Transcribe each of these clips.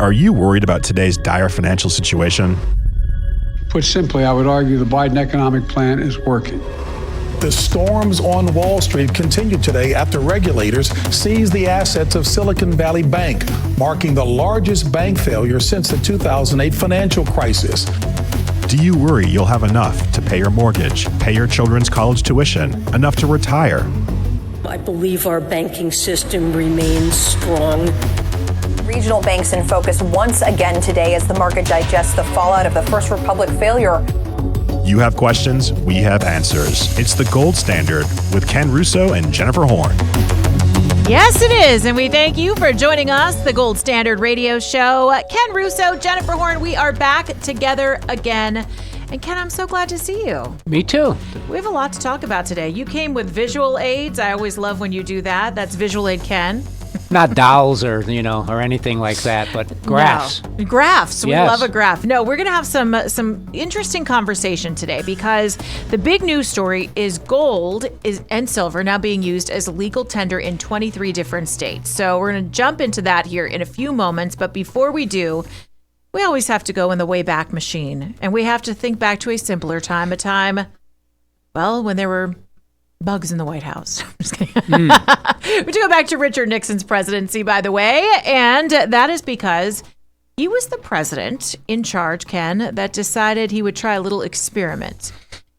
Are you worried about today's dire financial situation? Put simply, I would argue the Biden economic plan is working. The storms on Wall Street continue today after regulators seized the assets of Silicon Valley Bank, marking the largest bank failure since the 2008 financial crisis. Do you worry you'll have enough to pay your mortgage, pay your children's college tuition, enough to retire? I believe our banking system remains strong. Regional banks in focus once again today as the market digests the fallout of the First Republic failure. You have questions, we have answers. It's the gold standard with Ken Russo and Jennifer Horn. Yes, it is. And we thank you for joining us, the Gold Standard Radio Show. Ken Russo, Jennifer Horn, we are back together again. And Ken, I'm so glad to see you. Me too. We have a lot to talk about today. You came with visual aids. I always love when you do that. That's Visual Aid Ken. Not dolls or anything like that, but graphs. No. Graphs. We Yes. love a graph. No, we're going to have some interesting conversation today because the big news story is gold and silver now being used as legal tender in 23 different states. So we're going to jump into that here in a few moments. But before we do, we always have to go in the Wayback Machine. And we have to think back to a simpler time, when there were bugs in the White House. I'm just kidding. We go back to Richard Nixon's presidency, by the way, and that is because he was the president in charge, Ken, that decided he would try a little experiment.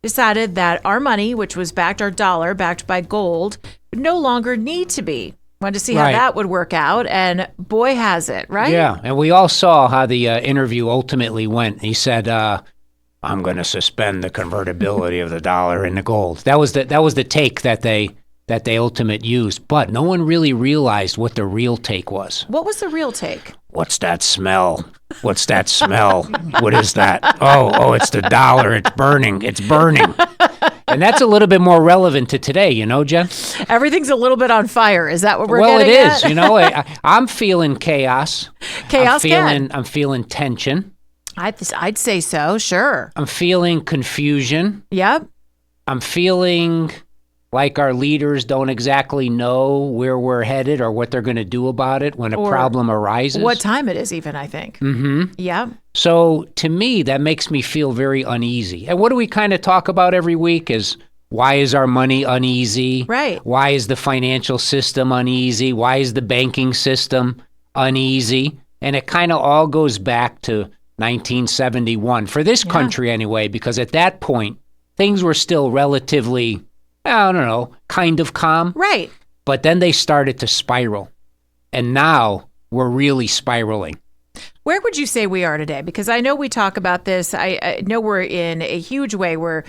Decided that our money, which was our dollar, backed by gold, would no longer need to be. Wanted to see how that would work out, and boy, has it, right? Yeah, and we all saw how the interview ultimately went. He said, I'm going to suspend the convertibility of the dollar into gold. That was the take that they ultimately used, but no one really realized what the real take was. What was the real take? What's that smell? What's that smell? What is that? Oh, it's the dollar. It's burning. It's burning. And that's a little bit more relevant to today, Jen? Everything's a little bit on fire. Is that what we're getting at? Well, it is. I'm feeling chaos. I'm feeling tension. I'd say so, sure. I'm feeling confusion. Yep. I'm feeling like our leaders don't exactly know where we're headed or what they're going to do about it when a problem arises. What time it is even, I think. Mm-hmm. Yeah. So to me, that makes me feel very uneasy. And what do we kind of talk about every week is why is our money uneasy? Right. Why is the financial system uneasy? Why is the banking system uneasy? And it kind of all goes back to 1971, for this country anyway, because at that point, things were still relatively, kind of calm. Right. But then they started to spiral. And now we're really spiraling. Where would you say we are today? Because I know we talk about this. I know we're in a huge way. We're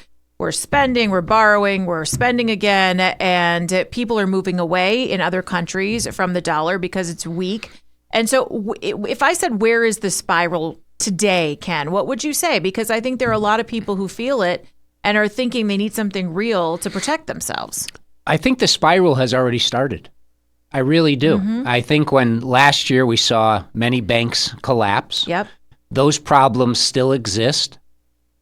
spending, we're borrowing, we're spending again, and people are moving away in other countries from the dollar because it's weak. And so if I said, where is the spiral today, Ken, what would you say? Because I think there are a lot of people who feel it and are thinking they need something real to protect themselves. I think the spiral has already started. I really do. Mm-hmm. I think when last year we saw many banks collapse, those problems still exist.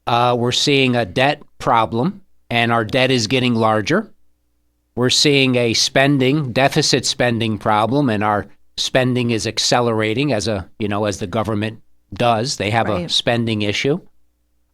We're seeing a debt problem, and our debt is getting larger. We're seeing a deficit spending problem, and our spending is accelerating as the government does. They have a spending issue.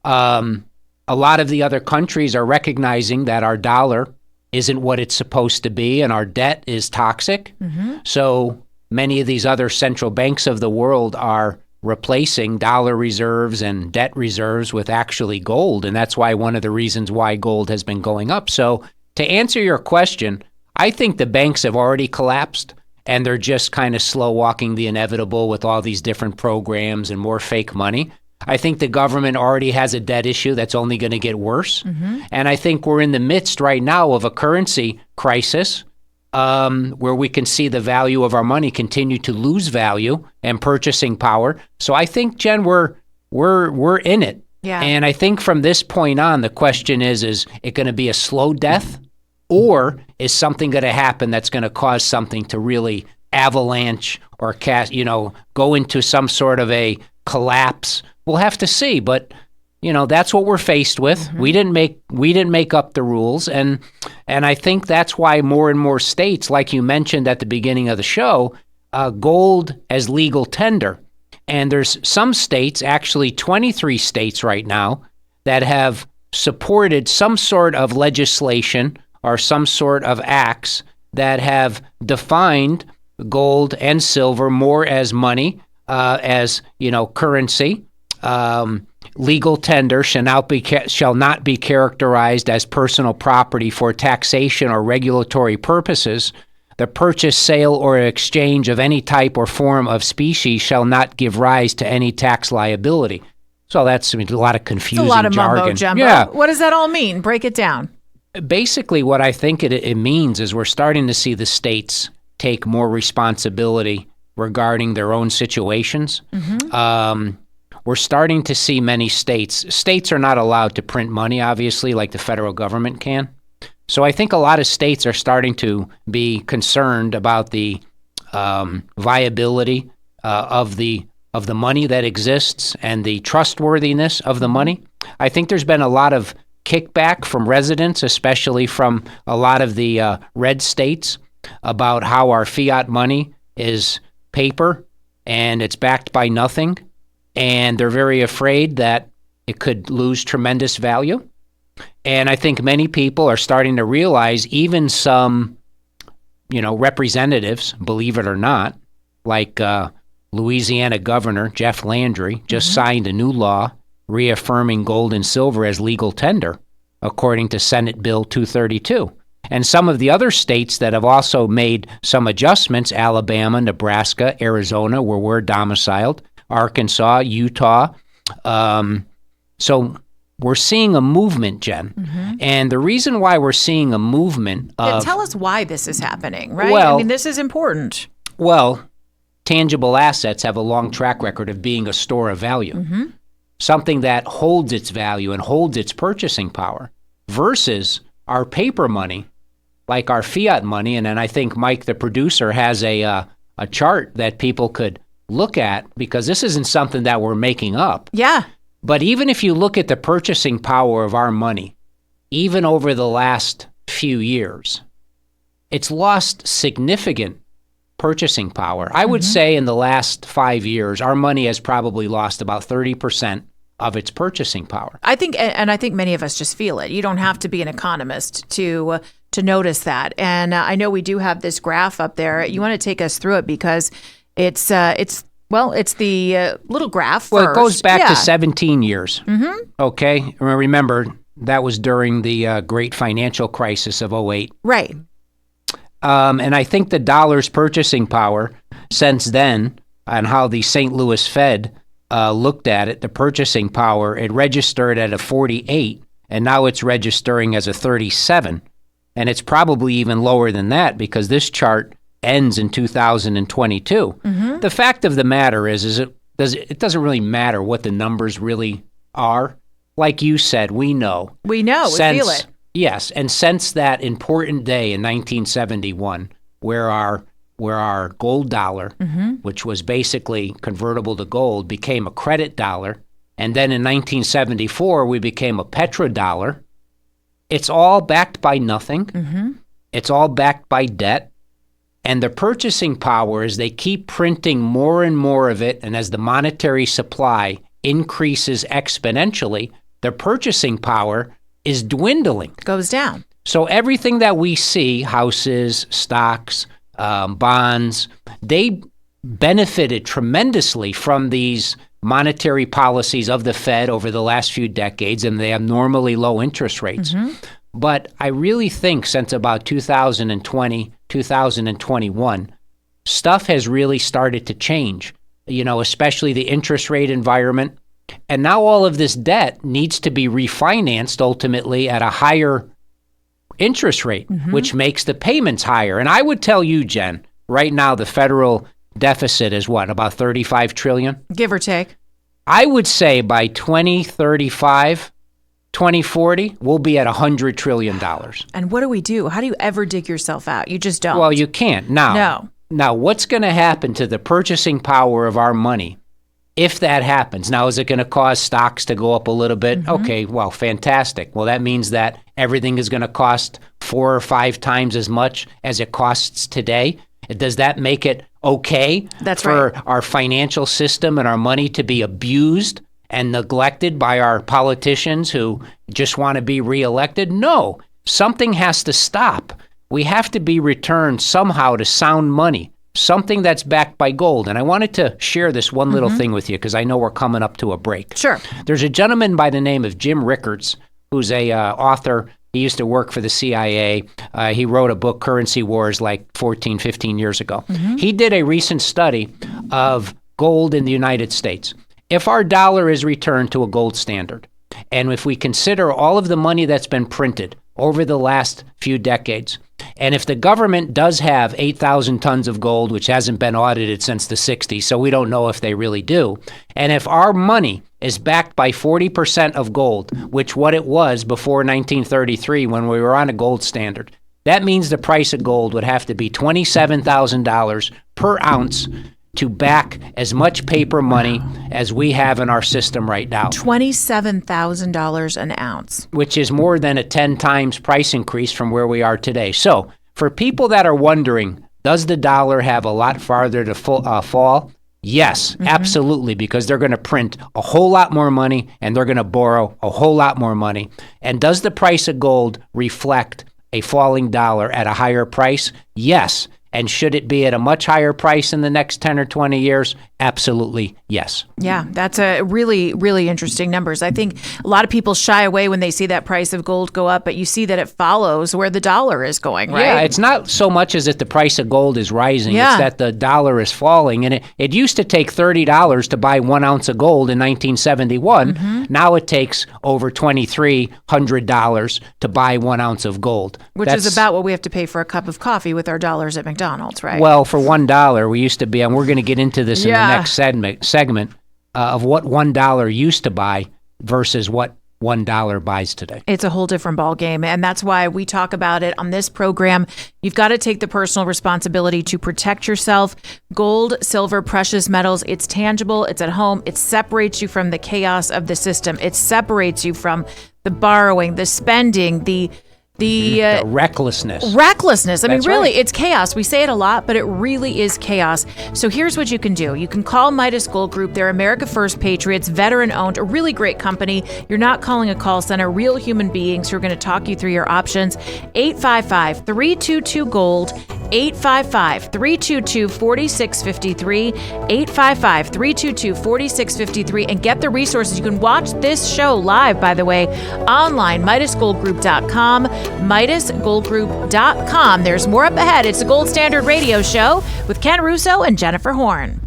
A lot of the other countries are recognizing that our dollar isn't what it's supposed to be and our debt is toxic. Mm-hmm. So many of these other central banks of the world are replacing dollar reserves and debt reserves with actually gold. And that's why one of the reasons why gold has been going up. So to answer your question, I think the banks have already collapsed. And they're just kind of slow walking the inevitable with all these different programs and more fake money. I think the government already has a debt issue that's only going to get worse. Mm-hmm. And I think we're in the midst right now of a currency crisis where we can see the value of our money continue to lose value and purchasing power. So I think, Jen, we're in it. Yeah. And I think from this point on, the question is it going to be a slow death? Or is something going to happen that's going to cause something to really avalanche or go into some sort of a collapse? We'll have to see, but that's what we're faced with. Mm-hmm. We didn't make up the rules, and I think that's why more and more states, like you mentioned at the beginning of the show, gold as legal tender. And there's some states, actually 23 states right now, that have supported some sort of legislation or some sort of acts that have defined gold and silver more as money, as currency. Legal tender shall not be characterized as personal property for taxation or regulatory purposes. The purchase, sale, or exchange of any type or form of species shall not give rise to any tax liability. So that's a lot of confusing it's a lot of jargon. Mumbo jumbo. Yeah. What does that all mean? Break it down. Basically, what I think it means is we're starting to see the states take more responsibility regarding their own situations. We're starting to see many states are not allowed to print money, obviously, like the federal government can. So I think a lot of states are starting to be concerned about the viability of the money that exists and the trustworthiness of the money. I think there's been a lot of kickback from residents, especially from a lot of the red states, about how our fiat money is paper and it's backed by nothing. And they're very afraid that it could lose tremendous value. And I think many people are starting to realize, even some, representatives, believe it or not, like Louisiana Governor Jeff Landry just signed a new law reaffirming gold and silver as legal tender, according to Senate Bill 232. And some of the other states that have also made some adjustments, Alabama, Nebraska, Arizona, where we're domiciled, Arkansas, Utah. So we're seeing a movement, Jen. And the reason why we're seeing a movement of... Tell us why this is happening, right? Well, this is important. Well, tangible assets have a long track record of being a store of value, something that holds its value and holds its purchasing power, versus our paper money, like our fiat money. And then I think Mike, the producer, has a chart that people could look at, because this isn't something that we're making up. Yeah. But even if you look at the purchasing power of our money, even over the last few years, it's lost significant purchasing power. I would say in the last 5 years, our money has probably lost about 30% of its purchasing power. I think many of us just feel it. You don't have to be an economist to notice that. And I know we do have this graph up there. You want to take us through it, because it's the little graph. Well, first. It goes back to 17 years. Okay, remember that was during the great financial crisis of 2008. Right. And I think the dollar's purchasing power since then, and how the St. Louis Fed looked at it, the purchasing power, it registered at a 48, and now it's registering as a 37, and it's probably even lower than that, because this chart ends in 2022. The fact of the matter is it doesn't really matter what the numbers really are. Like you said, we know. We feel it. Yes, and since that important day in 1971, where our gold dollar, which was basically convertible to gold, became a credit dollar, and then in 1974 we became a petrodollar, it's all backed by nothing. It's all backed by debt. And the purchasing power, as they keep printing more and more of it, and as the monetary supply increases exponentially, the purchasing power is dwindling. Goes down. So everything that we see, houses, stocks, bonds, they benefited tremendously from these monetary policies of the Fed over the last few decades, and they have normally low interest rates. But I really think since about 2020, 2021, stuff has really started to change, especially the interest rate environment. And now all of this debt needs to be refinanced ultimately at a higher interest rate, which makes the payments higher. And I would tell you, Jen, right now the federal deficit is what, about $35 trillion? Give or take. I would say by 2035, 2040, we'll be at $100 trillion. And what do we do? How do you ever dig yourself out? You just don't. Well, you can't. Now, what's going to happen to the purchasing power of our money if that happens? Now, is it going to cause stocks to go up a little bit? Okay, well, fantastic. Well, that means that everything is going to cost 4 or 5 times as much as it costs today. Does that make it okay That's for right. our financial system and our money to be abused and neglected by our politicians who just want to be reelected? No, something has to stop. We have to be returned somehow to sound money, something that's backed by gold. And I wanted to share this one little thing with you because I know we're coming up to a break. Sure. There's a gentleman by the name of Jim Rickards, who's a author. He used to work for the CIA. He wrote a book, Currency Wars, like 14, 15 years ago. He did a recent study of gold in the United States. If our dollar is returned to a gold standard, and if we consider all of the money that's been printed over the last few decades, and if the government does have 8,000 tons of gold, which hasn't been audited since the 60s, so we don't know if they really do, and if our money is backed by 40% of gold, which what it was before 1933 when we were on a gold standard, that means the price of gold would have to be $27,000 per ounce to back as much paper money as we have in our system right now. $27,000 an ounce. Which is more than a 10 times price increase from where we are today. So for people that are wondering, does the dollar have a lot farther to fall? Yes, absolutely, because they're going to print a whole lot more money and they're going to borrow a whole lot more money. And does the price of gold reflect a falling dollar at a higher price? Yes. And should it be at a much higher price in the next 10 or 20 years? Absolutely, yes. Yeah, that's a really, really interesting numbers. I think a lot of people shy away when they see that price of gold go up, but you see that it follows where the dollar is going, right? Yeah, it's not so much as that the price of gold is rising. Yeah. It's that the dollar is falling. And it used to take $30 to buy 1 ounce of gold in 1971. Now it takes over $2,300 to buy 1 ounce of gold. Which is about what we have to pay for a cup of coffee with our dollars at McDonald's, right? Well, for $1, we used to be, and we're going to get into this in the next segment of what $1 used to buy versus what $1 buys today. It's a whole different ball game, and that's why we talk about it on this program. You've got to take the personal responsibility to protect yourself. Gold, silver, precious metals, it's tangible, it's at home, it separates you from the chaos of the system. It separates you from the borrowing, the spending, the recklessness. I mean, really, right. it's chaos. We say it a lot, but it really is chaos. So here's what you can do. You can call Midas Gold Group. They're America First Patriots, veteran-owned, a really great company. You're not calling a call center, real human beings who are going to talk you through your options. 855-322-GOLD, 855-322-4653, 855-322-4653, and get the resources. You can watch this show live, by the way, online, MidasGoldGroup.com. MidasGoldGroup.com. There's more up ahead. It's the Gold Standard Radio Show with Ken Russo and Jennifer Horn.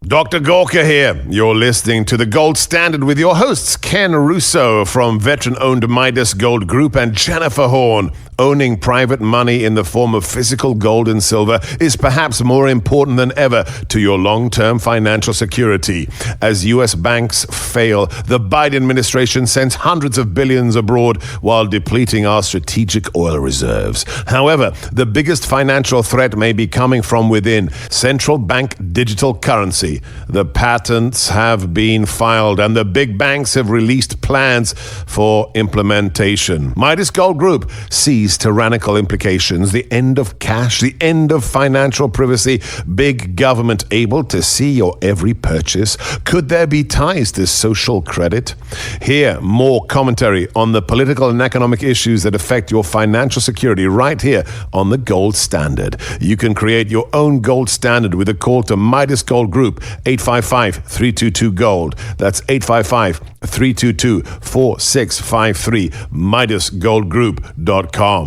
Dr. Gorka here. You're listening to The Gold Standard with your hosts, Ken Russo from veteran-owned Midas Gold Group and Jennifer Horn. Owning private money in the form of physical gold and silver is perhaps more important than ever to your long-term financial security. As U.S. banks fail, the Biden administration sends hundreds of billions abroad while depleting our strategic oil reserves. However, the biggest financial threat may be coming from within: central bank digital currency. The patents have been filed and the big banks have released plans for implementation. Midas Gold Group sees tyrannical implications: the end of cash, the end of financial privacy, big government able to see your every purchase. Could there be ties to social credit? Hear more commentary on the political and economic issues that affect your financial security right here on the Gold Standard. You can create your own Gold Standard with a call to Midas Gold Group, 855-322-GOLD. That's 855-322-4653, MidasGoldGroup.com.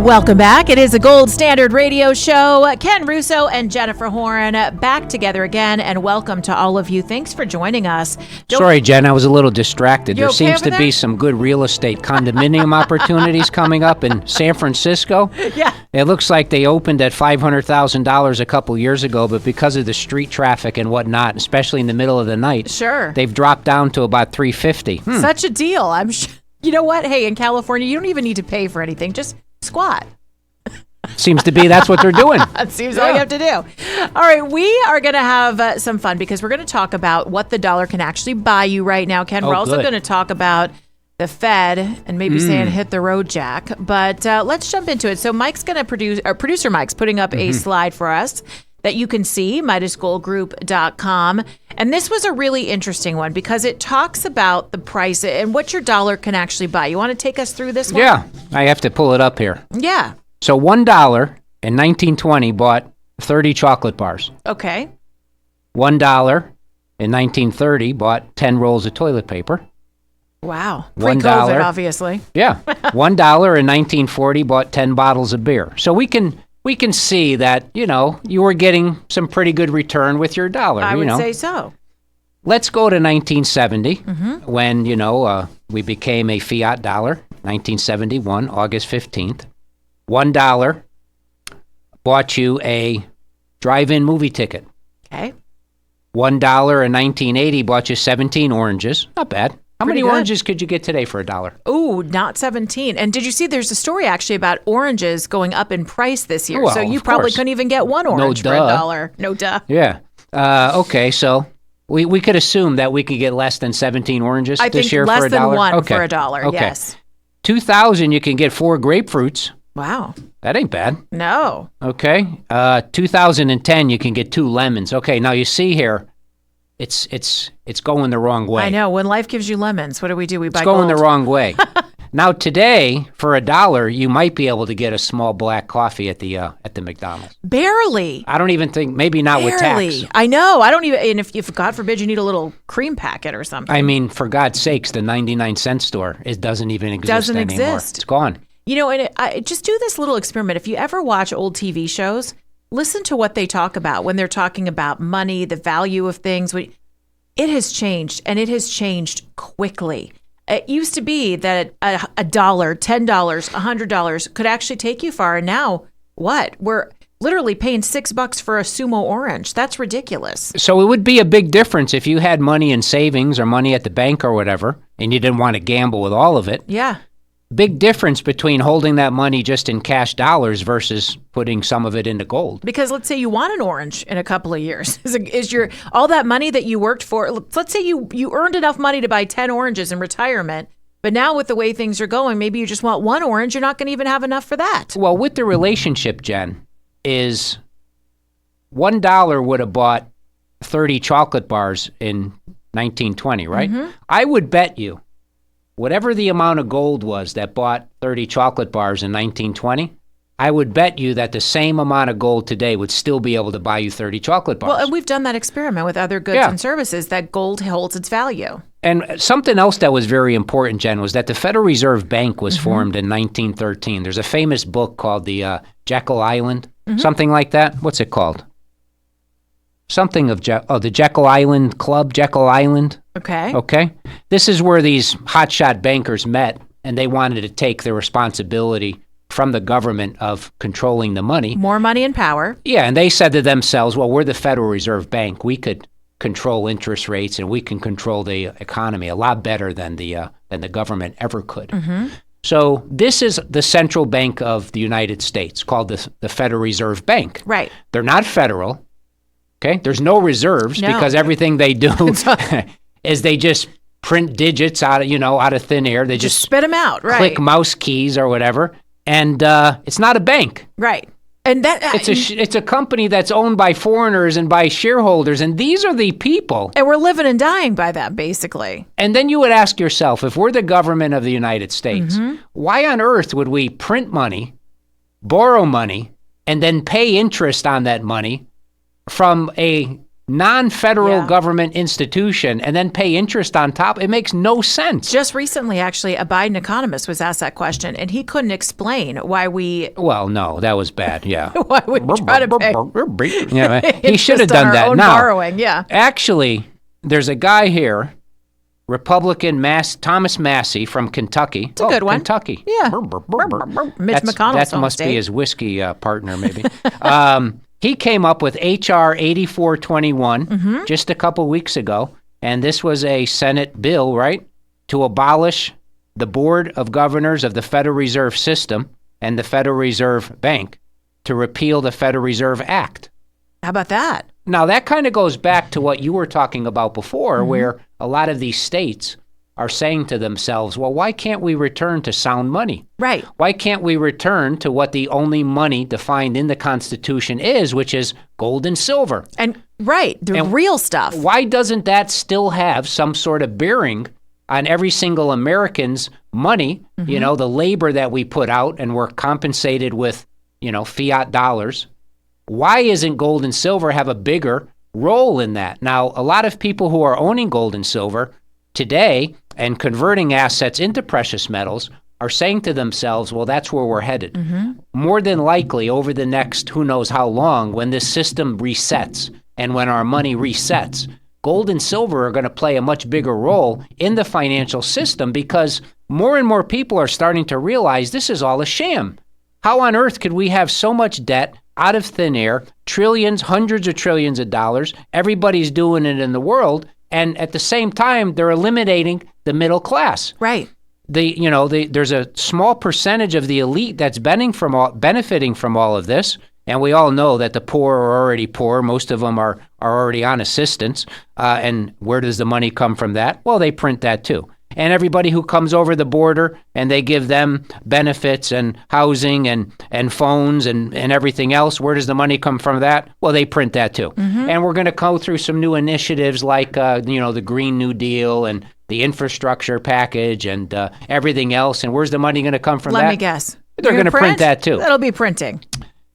Welcome back. It is a Gold Standard Radio Show. Ken Russo and Jennifer Horn back together again, and welcome to all of you. Thanks for joining us. Sorry, Jen, I was a little distracted. You There okay seems over to be some good real estate condominium opportunities coming up in San Francisco. Yeah. It looks like they opened at $500,000 a couple years ago, but because of the street traffic and whatnot, especially in the middle of the night, Sure. they've dropped down to about $350,000. Such a deal. I'm sure. You know what? Hey, in California, you don't even need to pay for anything. Just squat. Seems to be that's what they're doing. That seems all you have to do. All right, we are going to have some fun because we're going to talk about what the dollar can actually buy you right now, Ken. We're also going to talk about the Fed and maybe saying hit the road, Jack. But let's jump into it. So Mike's going to producer Mike's putting up a slide for us that you can see, MidasGoldGroup.com. And this was a really interesting one because it talks about the price and what your dollar can actually buy. You want to take us through this one? Yeah, I have to pull it up here. Yeah. So $1 in 1920 bought 30 chocolate bars. Okay. $1 in 1930 bought 10 rolls of toilet paper. Wow. $1, Pre-COVID, obviously. Yeah. $1 in 1940 bought 10 bottles of beer. So we can see that, you were getting some pretty good return with your dollar. I would say so. Let's go to 1970 when, we became a fiat dollar, 1971, August 15th. $1 bought you a drive-in movie ticket. Okay. $1 in 1980 bought you 17 oranges. Not bad. How many oranges could you get today for $1? Ooh, not 17. And did you see there's a story actually about oranges going up in price this year? Well, so you probably couldn't even get one orange for $1. No duh. Yeah. Okay, so we could assume that we could get less than 17 oranges this year for $1? I think less than one for $1, okay. Yes. 2000, you can get 4 grapefruits. Wow. That ain't bad. No. Okay. 2010, you can get 2 lemons. Okay, now you see here, it's going the wrong way. I know. When life gives you lemons, what do? We buy It's going gold. the wrong way. Now today, for $1, you might be able to get a small black coffee at the McDonald's. Barely. I don't even think, maybe not with tax. I know. I don't even, and if God forbid you need a little cream packet or something. I mean, for God's sakes, the 99-cent store, it doesn't even exist anymore. It's gone. And I just do this little experiment. If you ever watch old TV shows, listen to what they talk about when they're talking about money, the value of things. It has changed, and it has changed quickly. It used to be that $1, $10, $100 could actually take you far. And now, what? We're literally paying $6 for a sumo orange. That's ridiculous. So it would be a big difference if you had money in savings or money at the bank or whatever, and you didn't want to gamble with all of it. Yeah. Big difference between holding that money just in cash dollars versus putting some of it into gold. Because let's say you want an orange in a couple of years. Is your all that money that you worked for, let's say you earned enough money to buy 10 oranges in retirement, but now with the way things are going, maybe you just want 1 orange, you're not going to even have enough for that. Well, with the relationship, Jen, is $1 would have bought 30 chocolate bars in 1920, right? I would bet you whatever the amount of gold was that bought 30 chocolate bars in 1920, I would bet you that the same amount of gold today would still be able to buy you 30 chocolate bars. Well, and we've done that experiment with other goods and services, that gold holds its value. And something else that was very important, Jen, was that the Federal Reserve Bank was formed in 1913. There's a famous book called the Jekyll Island, something like that. What's it called? Something of the Jekyll Island Club, Jekyll Island. Okay. This is where these hotshot bankers met, and they wanted to take the responsibility from the government of controlling the money. More money and power. Yeah, and they said to themselves, well, we're the Federal Reserve Bank. We could control interest rates, and we can control the economy a lot better than the government ever could. So this is the central bank of the United States, called the Federal Reserve Bank. Right. They're not federal. Okay, there's no reserves because everything they do is they just print digits out of thin air. They just spit them out, right? Click mouse keys or whatever, and it's not a bank, right? And that it's a company that's owned by foreigners and by shareholders, and these are the people. And we're living and dying by that, basically. And then you would ask yourself, if we're the government of the United States, why on earth would we print money, borrow money, and then pay interest on that money from a non-federal government institution and then pay interest on top? It makes no sense. Just recently, actually, a Biden economist was asked that question, and he couldn't explain why we... Well, no, that was bad, yeah. Why we try to pay... Yeah, he should have done that. Now, borrowing, actually, there's a guy here, Republican Thomas Massey from Kentucky. It's a good one. Kentucky. Yeah. Mitch McConnell's that must be his whiskey partner, maybe. He came up with H.R. 8421 just a couple weeks ago, and this was a Senate bill, right, to abolish the Board of Governors of the Federal Reserve System and the Federal Reserve Bank. to repeal the Federal Reserve Act. How about that? Now, that kind of goes back to what you were talking about before, where a lot of these states are saying to themselves, well, why can't we return to sound money? Right. Why can't we return to what the only money defined in the Constitution is, which is gold and silver? And real stuff. Why doesn't that still have some sort of bearing on every single American's money, the labor that we put out and we're compensated with, fiat dollars? Why isn't gold and silver have a bigger role in that? Now, a lot of people who are owning gold and silver today and converting assets into precious metals are saying to themselves, well, that's where we're headed. More than likely over the next who knows how long, when this system resets and when our money resets, gold and silver are going to play a much bigger role in the financial system because more and more people are starting to realize this is all a sham. How on earth could we have so much debt out of thin air, trillions, hundreds of trillions of dollars, everybody's doing it in the world, and at the same time, they're eliminating the middle class. Right. There's a small percentage of the elite that's benefiting from all of this, and we all know that the poor are already poor. Most of them are already on assistance, and where does the money come from that? Well, they print that too. And everybody who comes over the border and they give them benefits and housing and phones and everything else, where does the money come from that? Well, they print that too. And we're going to go through some new initiatives like, the Green New Deal and the infrastructure package and everything else. And where's the money going to come from that? Let me guess. They're going to print that too. That'll be printing.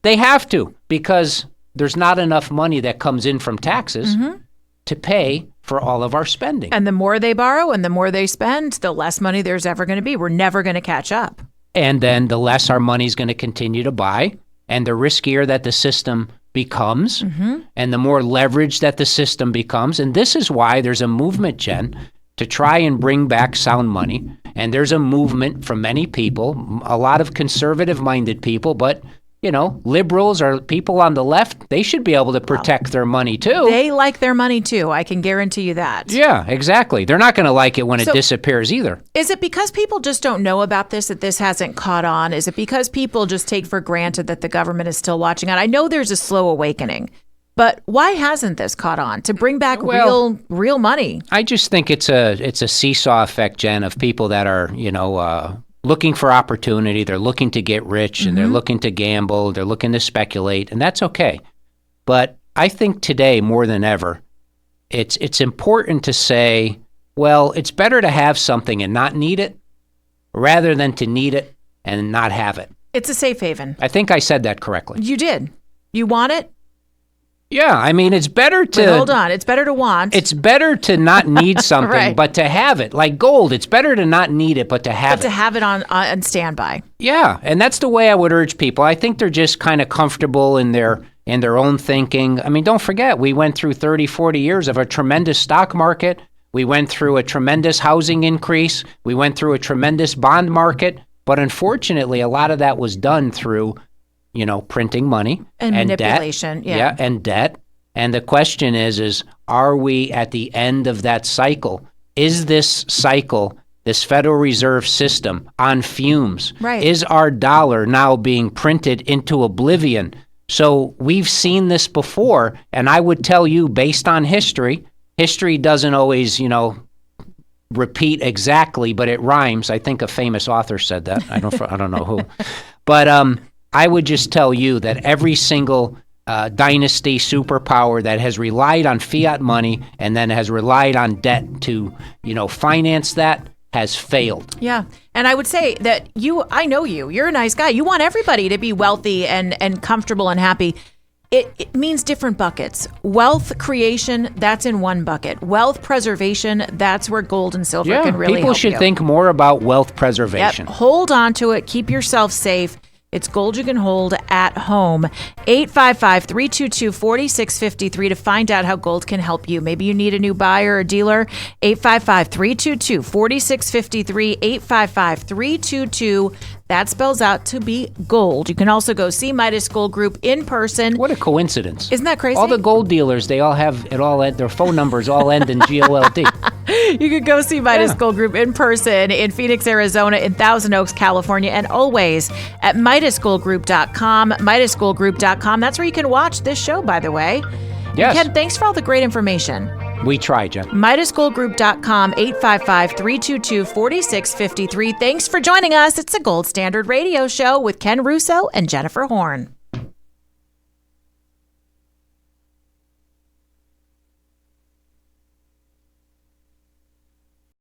They have to, because there's not enough money that comes in from taxes to pay for all of our spending. And the more they borrow and the more they spend, the less money there's ever going to be. We're never going to catch up. And then the less our money's going to continue to buy, and the riskier that the system becomes, and the more leveraged that the system becomes. And this is why there's a movement, Jen, to try and bring back sound money. And there's a movement from many people, a lot of conservative-minded people, but liberals or people on the left, they should be able to protect their money too. They like their money too. I can guarantee you that. Yeah, exactly. They're not going to like it when it disappears either. Is it because people just don't know about this, that this hasn't caught on? Is it because people just take for granted that the government is still watching it? I know there's a slow awakening, but why hasn't this caught on to bring back real money? I just think it's a seesaw effect, Jen, of people that are, looking for opportunity. They're looking to get rich and they're looking to gamble. They're looking to speculate, and that's okay. But I think today more than ever, it's important to say, well, it's better to have something and not need it rather than to need it and not have it. It's a safe haven. I think I said that correctly. You did. You want it? Yeah, I mean, it's better to... Wait, hold on. It's better to want. It's better to not need something, right. But to have it. Like gold, it's better to not need it, but to have it. But to have it on standby. Yeah, and that's the way I would urge people. I think they're just kind of comfortable in their own thinking. I mean, don't forget, we went through 30, 40 years of a tremendous stock market. We went through a tremendous housing increase. We went through a tremendous bond market. But unfortunately, a lot of that was done through... printing money and manipulation. Debt. Yeah, and debt. And the question is are we at the end of that cycle? Is this cycle, this Federal Reserve system, on fumes? Right. Is our dollar now being printed into oblivion? So we've seen this before, and I would tell you, based on history doesn't always, repeat exactly, but it rhymes. I think a famous author said that. I don't know who, but I would just tell you that every single dynasty superpower that has relied on fiat money and then has relied on debt to, finance that has failed. Yeah. And I would say that I know you're a nice guy. You want everybody to be wealthy and comfortable and happy. It means different buckets. Wealth creation, that's in one bucket. Wealth preservation, that's where gold and silver can really help you. People should think more about wealth preservation. Yep. Hold on to it. Keep yourself safe. It's gold you can hold at home. 855-322-4653 to find out how gold can help you. Maybe you need a new buyer or dealer. 855-322-4653. That spells out to be gold. You can also go see Midas Gold Group in person. What a coincidence. Isn't that crazy? All the gold dealers, they all have it all, their phone numbers all end in GOLD. You can go see Midas Gold Group in person in Phoenix, Arizona, in Thousand Oaks, California, and always at MidasGoldGroup.com. MidasGoldGroup.com. That's where you can watch this show, by the way. Yes. Ken, thanks for all the great information. We try, Jen. MidasGoldGroup.com, 855-322-4653. Thanks for joining us. It's a Gold Standard Radio Show with Ken Russo and Jennifer Horn.